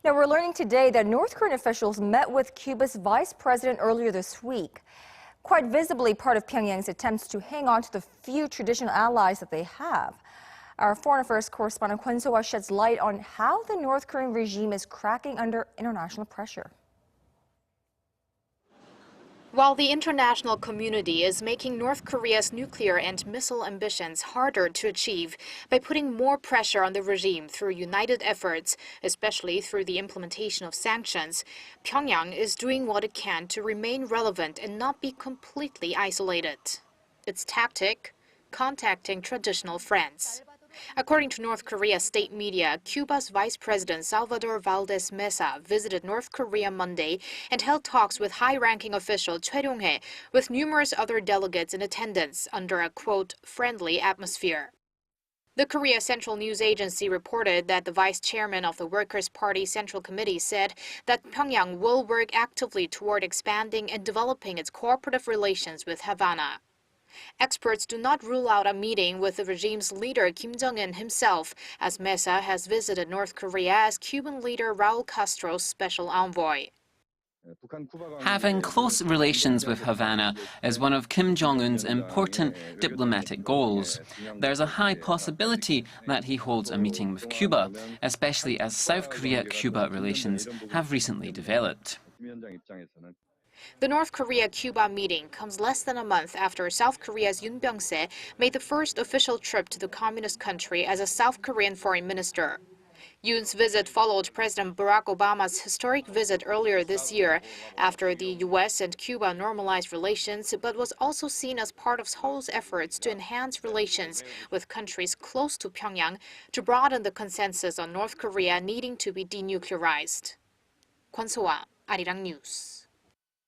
Now, we're learning today that North Korean officials met with Cuba's vice president earlier this week. Quite visibly part of Pyongyang's attempts to hang on to the few traditional allies that they have. Our foreign affairs correspondent Kwon Soa sheds light on how the North Korean regime is cracking under international pressure. While the international community is making North Korea's nuclear and missile ambitions harder to achieve by putting more pressure on the regime through united efforts, especially through the implementation of sanctions, Pyongyang is doing what it can to remain relevant and not be completely isolated. Its tactic? Contacting traditional friends. According to North Korea state media, Cuba's Vice President Salvador Valdes Mesa visited North Korea Monday and held talks with high-ranking official Choe Ryong-hae with numerous other delegates in attendance under a, quote, friendly atmosphere. The Korea Central News Agency reported that the vice chairman of the Workers' Party Central Committee said that Pyongyang will work actively toward expanding and developing its cooperative relations with Havana. Experts do not rule out a meeting with the regime's leader Kim Jong-un himself, as Mesa has visited North Korea as Cuban leader Raul Castro's special envoy. Having close relations with Havana is one of Kim Jong-un's important diplomatic goals. There's a high possibility that he holds a meeting with Cuba, especially as South Korea-Cuba relations have recently developed. The North Korea-Cuba meeting comes less than a month after South Korea's Yoon Byung-se made the first official trip to the communist country as a South Korean foreign minister. Yoon's visit followed President Barack Obama's historic visit earlier this year after the U.S. and Cuba normalized relations, but was also seen as part of Seoul's efforts to enhance relations with countries close to Pyongyang to broaden the consensus on North Korea needing to be denuclearized. Kwon Soa, Arirang News.